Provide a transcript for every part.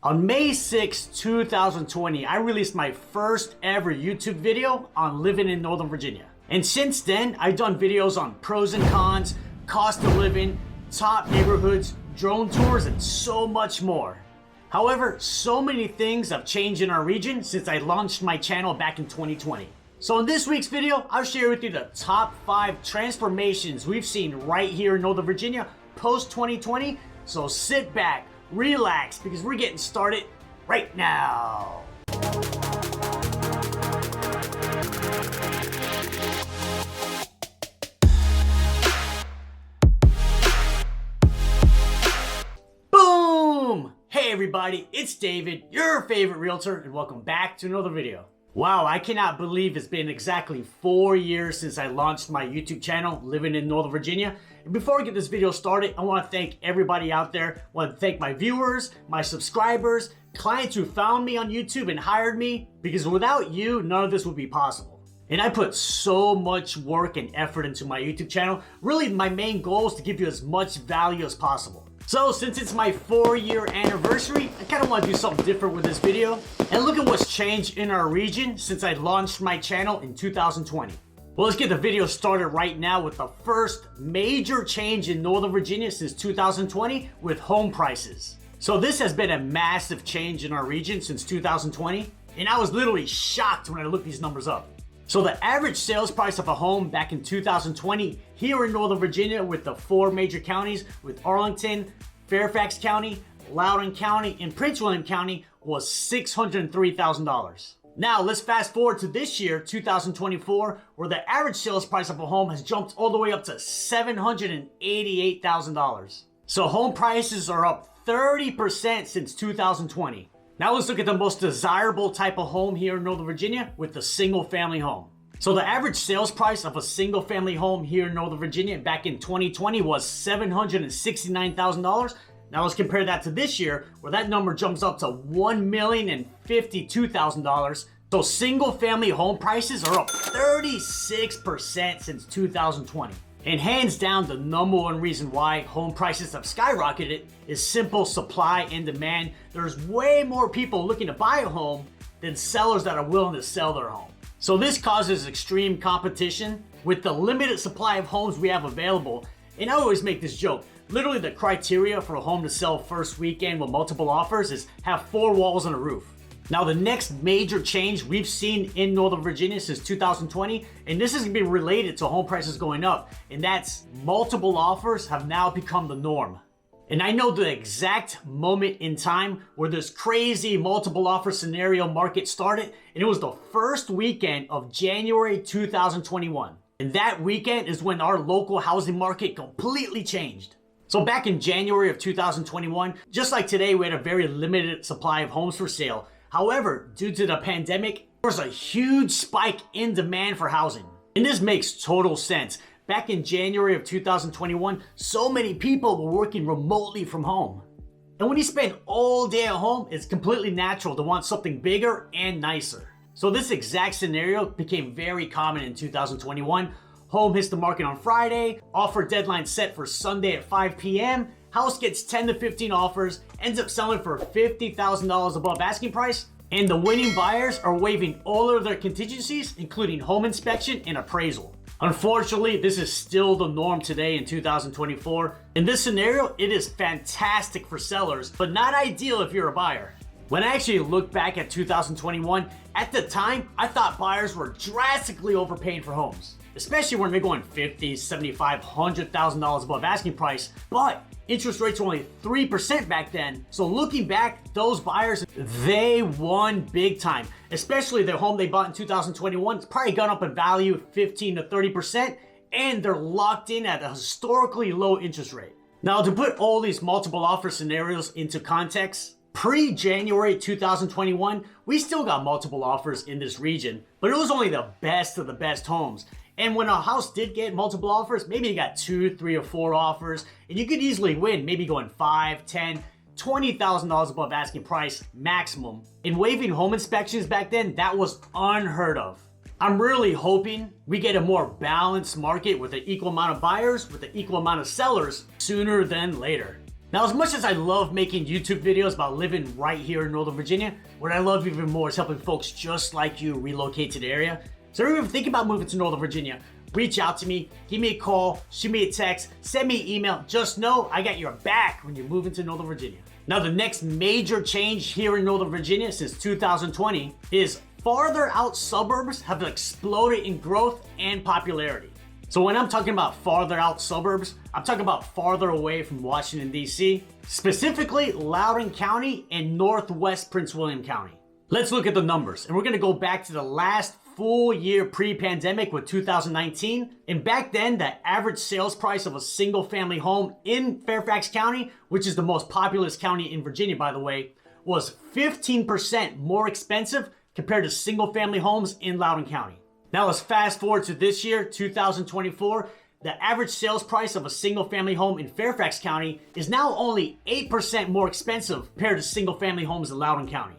On May 6, 2020, I released my first ever YouTube video on living in Northern Virginia. And since then, I've done videos on pros and cons, cost of living, top neighborhoods, drone tours, and so much more. However, so many things have changed in our region since I launched my channel back in 2020. So in this week's video, I'll share with you the top 5 transformations we've seen right here in Northern Virginia post 2020. So sit back, relax, because we're getting started right now. Boom! Hey everybody, it's David, your favorite realtor, and welcome back to another video. Wow, I cannot believe it's been exactly 4 years since I launched my YouTube channel, Living in Northern Virginia. And before I get this video started, I want to thank everybody out there. I want to thank my viewers, my subscribers, clients who found me on YouTube and hired me, because without you, none of this would be possible. And I put so much work and effort into my YouTube channel. Really, my main goal is to give you as much value as possible. So since it's my 4-year anniversary, I kind of want to do something different with this video and look at what's changed in our region since I launched my channel in 2020. Well, let's get the video started right now with the first major change in Northern Virginia since 2020 with home prices. So this has been a massive change in our region since 2020, and I was literally shocked when I looked these numbers up. So the average sales price of a home back in 2020 here in Northern Virginia with the 4 major counties with Arlington, Fairfax County, Loudoun County, and Prince William County was $603,000. Now let's fast forward to this year, 2024, where the average sales price of a home has jumped all the way up to $788,000. So home prices are up 30% since 2020. Now let's look at the most desirable type of home here in Northern Virginia with the single family home. So the average sales price of a single family home here in Northern Virginia back in 2020 was $769,000. Now let's compare that to this year, where that number jumps up to $1,052,000. So single family home prices are up 36% since 2020. And hands down, the number one reason why home prices have skyrocketed is simple supply and demand. There's way more people looking to buy a home than sellers that are willing to sell their home. So this causes extreme competition with the limited supply of homes we have available. And I always make this joke. Literally the criteria for a home to sell first weekend with multiple offers is have 4 walls and a roof. Now the next major change we've seen in Northern Virginia since 2020, and this is going to be related to home prices going up, and that's multiple offers have now become the norm. And I know the exact moment in time where this crazy multiple offer scenario market started, and it was the first weekend of January 2021. And that weekend is when our local housing market completely changed. So back in January of 2021, just like today, we had a very limited supply of homes for sale. However, due to the pandemic, there was a huge spike in demand for housing. And this makes total sense. Back in January of 2021, so many people were working remotely from home. And when you spend all day at home, it's completely natural to want something bigger and nicer. So this exact scenario became very common in 2021. Home hits the market on Friday, offer deadline set for Sunday at 5 p.m., house gets 10 to 15 offers, ends up selling for $50,000 above asking price, and the winning buyers are waiving all of their contingencies, including home inspection and appraisal. Unfortunately, this is still the norm today in 2024. In this scenario, it is fantastic for sellers, but not ideal if you're a buyer. When I actually look back at 2021, at the time, I thought buyers were drastically overpaying for homes, especially when they're going $50,000, $75,000, $100,000 above asking price. But interest rates were only 3% back then. So looking back, those buyers, they won big time. Especially the home they bought in 2021, it's probably gone up in value 15 to 30%, and they're locked in at a historically low interest rate. Now, to put all these multiple offer scenarios into context, pre-January 2021, we still got multiple offers in this region, but it was only the best of the best homes. And when a house did get multiple offers, maybe you got 2, 3, or 4 offers, and you could easily win, maybe going $5,000, $10,000, $20,000 above asking price maximum. In waiving home inspections back then, that was unheard of. I'm really hoping we get a more balanced market with an equal amount of buyers with an equal amount of sellers sooner than later. Now, as much as I love making YouTube videos about living right here in Northern Virginia, what I love even more is helping folks just like you relocate to the area. So if you're even thinking about moving to Northern Virginia, reach out to me, give me a call, shoot me a text, send me an email. Just know I got your back when you're moving to Northern Virginia. Now, the next major change here in Northern Virginia since 2020 is farther out suburbs have exploded in growth and popularity. So when I'm talking about farther out suburbs, I'm talking about farther away from Washington, D.C., specifically Loudoun County and Northwest Prince William County. Let's look at the numbers, and we're gonna go back to the last full year pre-pandemic with 2019. And back then, the average sales price of a single family home in Fairfax County, which is the most populous county in Virginia, by the way, was 15% more expensive compared to single family homes in Loudoun County. Now let's fast forward to this year, 2024. The average sales price of a single family home in Fairfax County is now only 8% more expensive compared to single family homes in Loudoun County.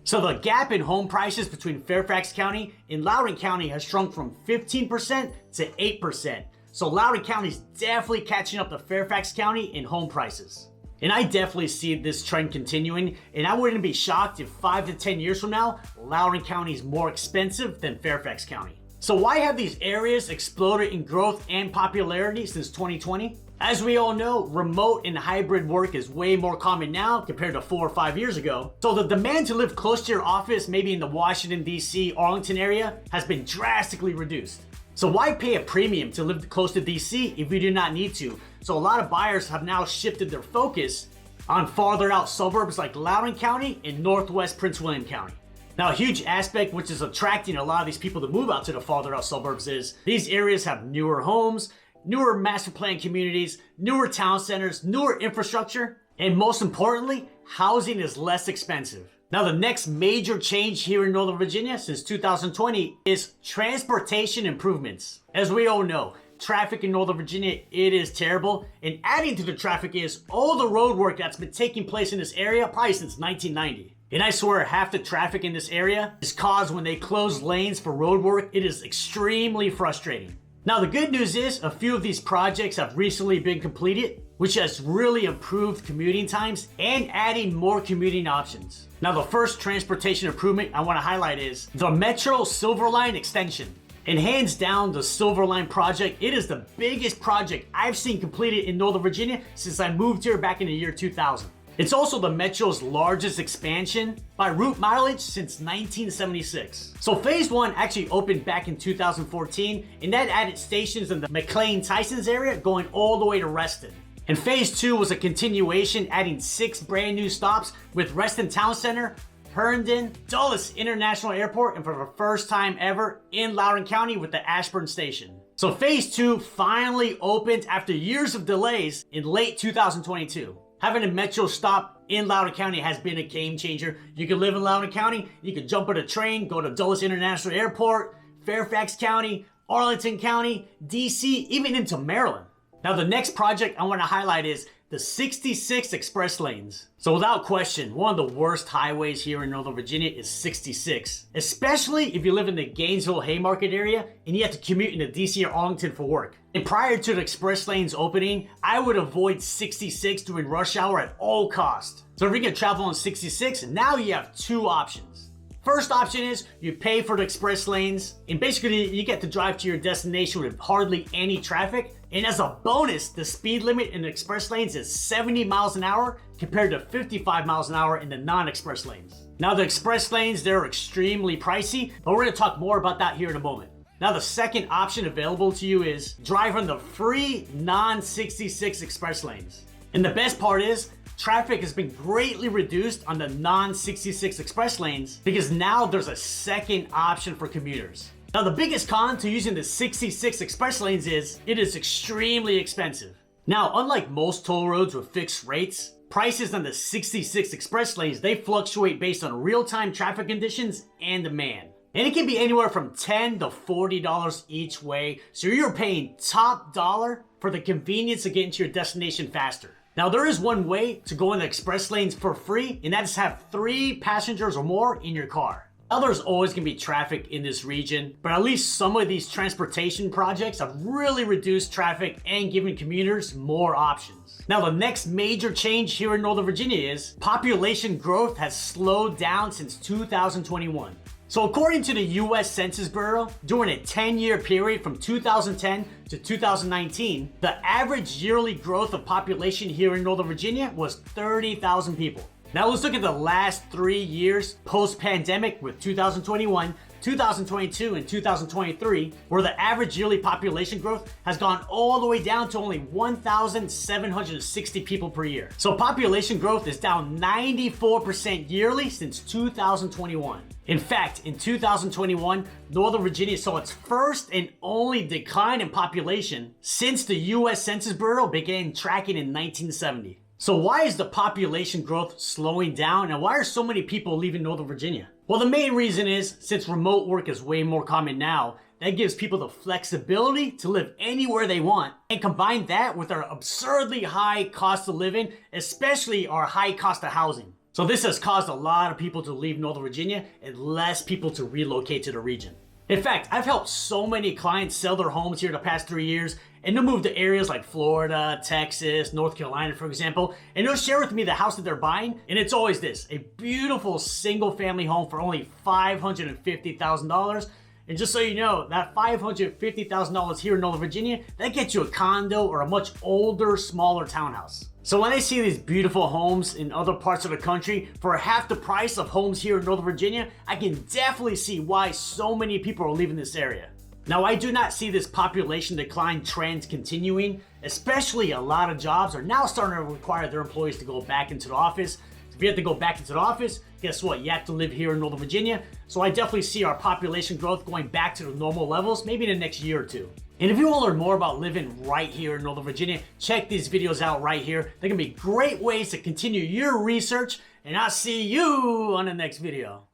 So the gap in home prices between Fairfax County and Loudoun County has shrunk from 15% to 8%. So Loudoun County is definitely catching up to Fairfax County in home prices. And I definitely see this trend continuing, and I wouldn't be shocked if 5 to 10 years from now, Loudoun County is more expensive than Fairfax County. So why have these areas exploded in growth and popularity since 2020? As we all know, remote and hybrid work is way more common now compared to 4 or 5 years ago. So the demand to live close to your office, maybe in the Washington, D.C., Arlington area, has been drastically reduced. So why pay a premium to live close to DC if you do not need to? So a lot of buyers have now shifted their focus on farther out suburbs like Loudoun County and Northwest Prince William County. Now, a huge aspect which is attracting a lot of these people to move out to the farther out suburbs is these areas have newer homes, newer master plan communities, newer town centers, newer infrastructure, and most importantly, housing is less expensive. Now, the next major change here in Northern Virginia since 2020 is transportation improvements. As we all know, traffic in Northern Virginia, it is terrible. And adding to the traffic is all the road work that's been taking place in this area probably since 1990. And I swear half the traffic in this area is caused when they close lanes for road work. It is extremely frustrating. Now, the good news is a few of these projects have recently been completed, which has really improved commuting times and adding more commuting options. Now, the first transportation improvement I want to highlight is the Metro Silver Line extension. And hands down, the Silver Line project, it is the biggest project I've seen completed in Northern Virginia since I moved here back in the year 2000. It's also the Metro's largest expansion by route mileage since 1976. So phase 1 actually opened back in 2014, and that added stations in the McLean Tysons area going all the way to Reston. And phase 2 was a continuation, adding 6 brand new stops with Reston Town Center, Herndon, Dulles International Airport, and for the first time ever in Loudoun County with the Ashburn Station. So phase 2 finally opened after years of delays in late 2022. Having a metro stop in Loudoun County has been a game changer. You can live in Loudoun County, you can jump on a train, go to Dulles International Airport, Fairfax County, Arlington County, DC, even into Maryland. Now, the next project I want to highlight is the 66 express lanes. So without question, one of the worst highways here in Northern Virginia is 66, especially if you live in the Gainesville Haymarket area and you have to commute into DC or Arlington for work. And prior to the express lanes opening, I would avoid 66 during rush hour at all costs. So if you're gonna travel on 66, now you have 2 options. First option is you pay for the express lanes, and basically you get to drive to your destination with hardly any traffic. And as a bonus, the speed limit in the express lanes is 70 miles an hour compared to 55 miles an hour in the non-express lanes. Now, the express lanes, they're extremely pricey, but we're gonna talk more about that here in a moment. Now, the second option available to you is drive on the free non-66 express lanes. And the best part is, traffic has been greatly reduced on the non-66 express lanes because now there's a second option for commuters. Now, the biggest con to using the 66 express lanes is it is extremely expensive. Now, unlike most toll roads with fixed rates, prices on the 66 express lanes, they fluctuate based on real-time traffic conditions and demand. And it can be anywhere from $10 to $40 each way, so you're paying top dollar for the convenience of getting to your destination faster. Now, there is one way to go in the express lanes for free, and that is have 3 passengers or more in your car. Now, there's always going to be traffic in this region, but at least some of these transportation projects have really reduced traffic and given commuters more options. Now, the next major change here in Northern Virginia is population growth has slowed down since 2021. So according to the US Census Bureau, during a 10-year period from 2010 to 2019, the average yearly growth of population here in Northern Virginia was 30,000 people. Now let's look at the last 3 years post-pandemic with 2021, 2022, and 2023, where the average yearly population growth has gone all the way down to only 1,760 people per year. So population growth is down 94% yearly since 2021. In fact, in 2021, Northern Virginia saw its first and only decline in population since the US Census Bureau began tracking in 1970. So why is the population growth slowing down, and why are so many people leaving Northern Virginia? Well, the main reason is since remote work is way more common now, that gives people the flexibility to live anywhere they want, and combine that with our absurdly high cost of living, especially our high cost of housing. So this has caused a lot of people to leave Northern Virginia and less people to relocate to the region. In fact, I've helped so many clients sell their homes here the past 3 years, and they'll move to areas like Florida, Texas, North Carolina, for example, and they'll share with me the house that they're buying, and it's always this, a beautiful single-family home for only $550,000. And just so you know, that $550,000 here in Northern Virginia, that gets you a condo or a much older, smaller townhouse. So when I see these beautiful homes in other parts of the country for half the price of homes here in Northern Virginia, I can definitely see why so many people are leaving this area. Now, I do not see this population decline trend continuing, especially a lot of jobs are now starting to require their employees to go back into the office. If you have to go back into the office, guess what? You have to live here in Northern Virginia. So I definitely see our population growth going back to the normal levels, maybe in the next year or two. And if you want to learn more about living right here in Northern Virginia, check these videos out right here. They're going to be great ways to continue your research, and I'll see you on the next video.